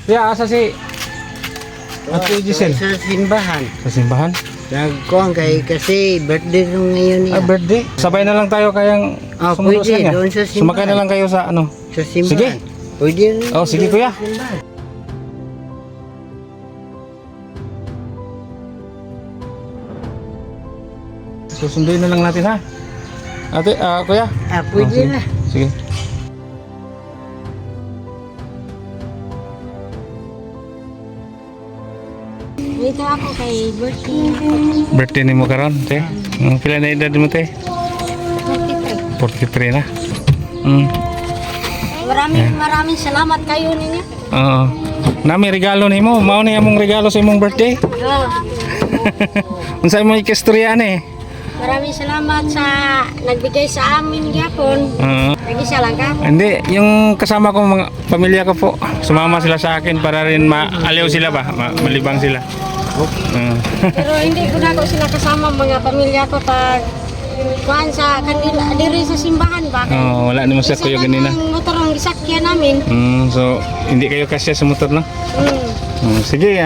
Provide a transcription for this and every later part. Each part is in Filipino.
Kuya, asa si Ate Giselle? Sa simbahan. Sa simbahan? Nagkuhan kay kasi birthday nung ngayon niya. Ah, birthday. Sabay na lang tayo kayang sumunod pwede, sa kanya. doon sa simbahan. Sumakay na lang kayo sa ano. Sa simbahan. Sige. Pwede rin. Oh, sige, doon kuya. sa simbahan. Susunduin na lang natin ha. Ate, kuya. Pwede sige. na. Sige. Dito ako kay birthday. Birthday ni mo karon, te. Pila na edad mo, te? 43 na. Maraming salamat kayo ninyo. Oo. Nami regalo nimo, mao ni among regalo sa imong birthday. Unsa imong ikastorya ni? Maraming salamat sa nagbigay sa amin gyapon. Nag-isa lang ka. Hindi, yung kasama ko mga pamilya ko po, sumama sila sa akin para rin maaliw sila ba, malibang sila. Pero hindi ko na ako sila kasama mga pamilya ko pag kuan sa kanila diri sa simbahan ba. Wala naman sa kuya ganina. Yung motor ang gisakyan namin. So hindi kayo kasya sa motor no? Sige,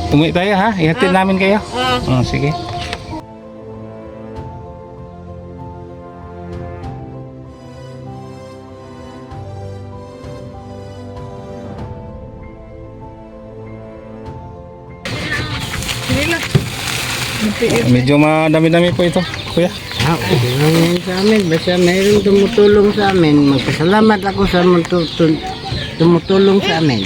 umuwi tayo ha, ihatid namin kayo. Sige. Medyo madami-dami po ito, kuya. Okay lang yan sa amin. Basta mayroong tumutulong sa amin. Magpasalamat ako sa tumutulong sa amin.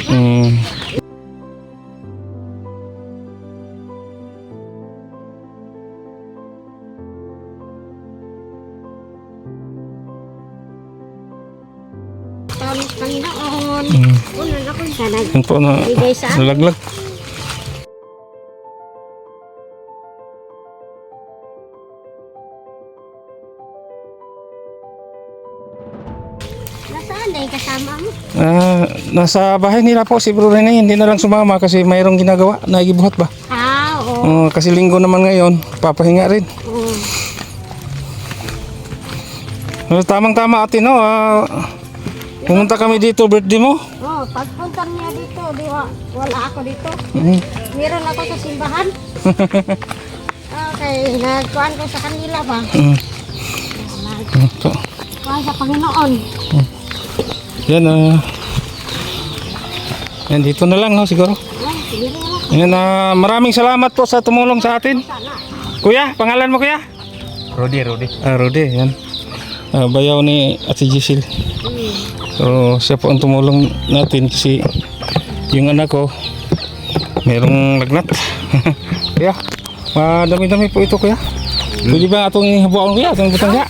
Panginoon. Unan ako sana. Yan po na Bigay sa amin. nalaglag. Nasaan dahil kasama mo? Nasa bahay nila po si Bro Rene, hindi na lang sumama kasi mayroong ginagawa, nagibuhat ba? Oo. Kasi linggo naman ngayon, papahinga rin. Tamang-tama ate no, pumunta kami dito birthday mo. Pagpunta niya dito, wala ako dito. Meron ako sa simbahan. Okay, nagkuhan ko sa kanila ba? Kuhan sa Panginoon. Yan, yan dito na lang no, siguro. Sige rin ako. Yan, maraming salamat po sa tumulong sa atin. Kuya, pangalan mo kuya? Rudy. Rudy, yan. Bayaw ni Ate Giselle. So siya po ang tumulong natin kasi yung anak ko merong lagnat. Kuya, madami-dami po ito kuya. Pwede ba atong ihabuan kuya, atong butangga?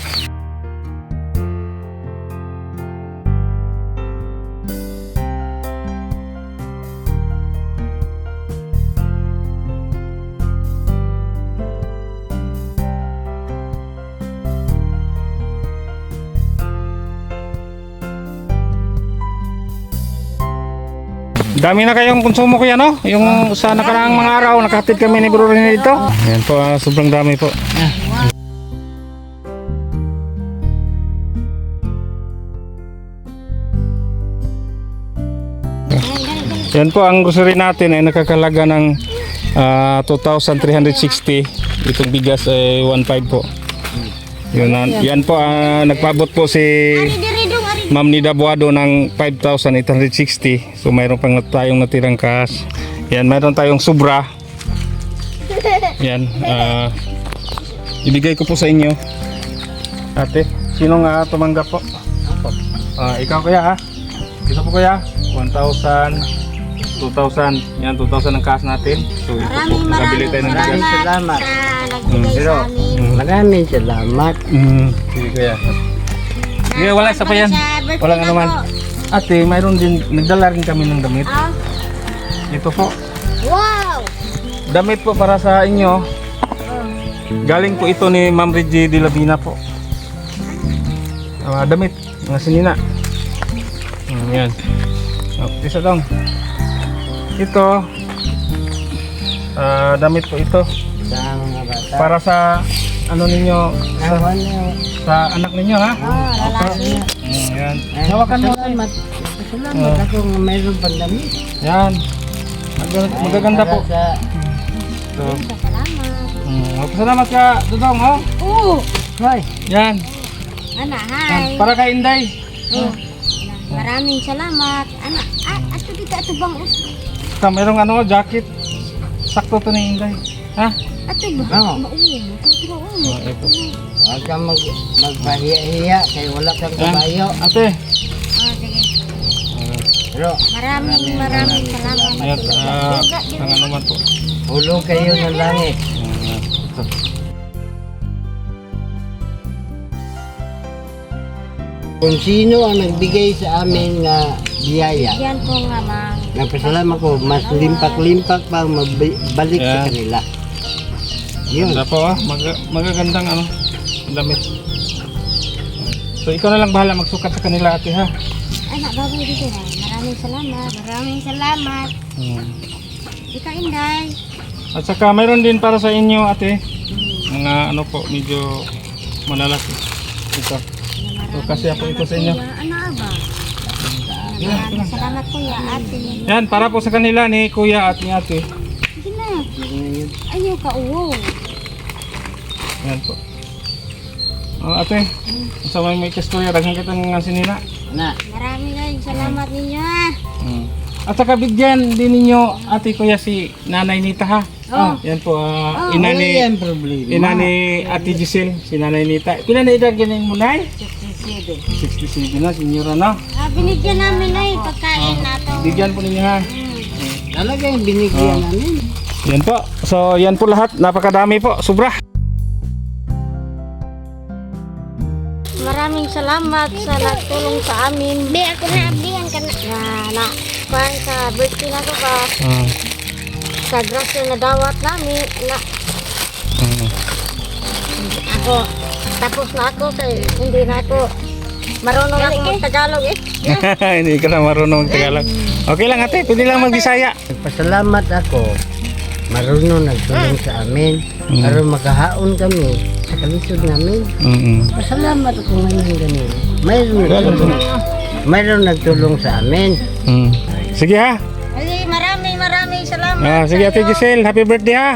Dami na kayong konsumo kuya no? Yung sa nakaraang mga araw nakahatid kami ni Bro Rene dito. Ayan po, sobrang dami po. Yan po ang grocery natin ay nakakalaga ng 2,360. Itong bigas ay 1.5 po. Yan po, nagpabot po si Ma'am Nida Buado ng 5,860. So mayroon pang tayong natirang cash. Yan, mayroon tayong sobra. Yan, ibigay ko po sa inyo. Ate, sino nga tumanggap po? Ikaw kuya ha? Ito po kuya, 1,000, 2,000. Yan, 2,000 ang cash natin. So ito po, nakabili tayo ng bigas. Salamat. Nagbigay sa amin. Maraming salamat. Sige kuya. Sige, wala sa pa yan. Walang ano man. Ate, mayroon din, nagdala rin kami ng damit. Ito po. Wow! Damit po para sa inyo. Galing po ito ni Ma'am Reggie de la Vina po. Damit, mga sinina. Yan. Isa dong. Ito. Damit po ito. Sa mga bata. Para sa ano ninyo. Nawan sa anak ninyo ha. Oh, lalaki. Yan. Hawakan mo. Salamat ako nga mayroon pandami. Yan. Magaganda po. Sa So, Salamat. salamat ka, Dudong, oh. Oo. Hoy, Yan. Ana, Yan. hi. Para kay Inday. Oh. Maraming salamat. Ana, ato dito ato bang Mayroong ano, jacket. Sakto to ni Inday. Ha? ato ba? Oo. Ito. huwag kang magpahiya-hiya kaya wala kang Yan. kabayo. Ate. Oh, sige. Pero Maraming salamat. Ayun, ang ano man po. hulog kayo ng langit. Ito. Kung sino ang nagbigay sa amin nga biyaya, Yan po nga, Mang. nagpasalamat ko, mas limpak-limpak pa ang mabalik sa Yan. kanila. Yun. Ganda po ah. Magagandang ano, damit. So ikaw na lang bahala magsukat sa kanila ate ha. Anak, babay dito na. Maraming salamat. Maraming salamat. Ikaw, Inday. At saka mayroon din para sa inyo ate. Mga ano po, medyo malalaki. Ito. So kasi ako ito sa inyo. Ano ba? Maraming salamat, Kuya, ate. Yan, para po sa kanila ni kuya at ni ate. Sige na. Ayaw ka, uwo. Yan po. Oh, ate, sa may kastorya, daghan kita nga sinina. Na, Maraming salamat ninyo, ha. At saka bigyan din ninyo ate kuya si Nanay Nita ha. Oh. Yan po, Oh, ina wala ni yan problema. ina ni Ate Giselle, si Nanay Nita. Pila na edad ganin mo nay? 67. 67 na, senyora na. Binigyan namin na pagkain nato. Bigyan po ninyo ha. Talagang binigyan namin. Yan po. So, yan po lahat. Napakadami po. Sobra. Maraming salamat sa nagtulong sa amin. Be, ako na abdihan ka na. Na, kuhan sa birthday na ko ba? Sa grasya na dawat namin. Na, ako, tapos na ako kay hindi na ako marunong ako mag-Tagalog eh. Hindi ka na marunong Tagalog. Okay lang ate. Pwede lang mag-Bisaya. Nagpasalamat ako, marunong nagtulong sa amin, para makahaon kami sa kalisod namin. Pasalamat ako ngayon ganun. Mayroon nagtulong sa amin. Sige ha. Ay, maraming salamat. Sige ate Giselle. Happy birthday ha.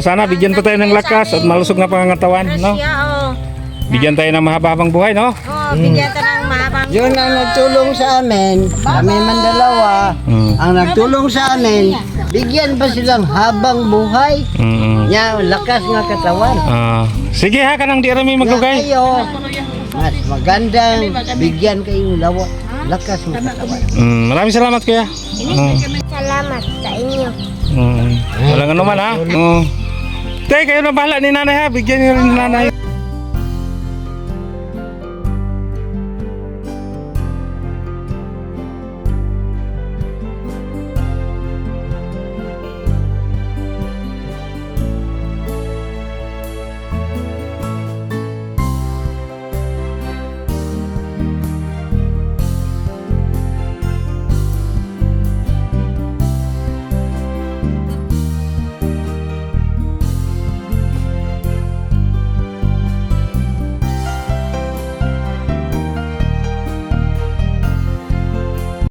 Sana bigyan pa tayo ng lakas at malusog na pangangatawan. No? Bigyan tayo ng mahaba-habang buhay. No? Bigyan ka ng mahabang. Yun ang nagtulong sa amin, kami man dalawa, ang nagtulong sa amin, bigyan pa silang habang buhay, nya lakas nga katawan. Sige ha. Kanang di rami Nga maglugay. kayo, mas magandang bigyan kayo lawa, lakas nga katawan. Maraming salamat kuya. Salamat sa inyo. Walang ano man ha. Tay, kayo na bahala ni nanay ha. Bigyan niyo rin ni nanay.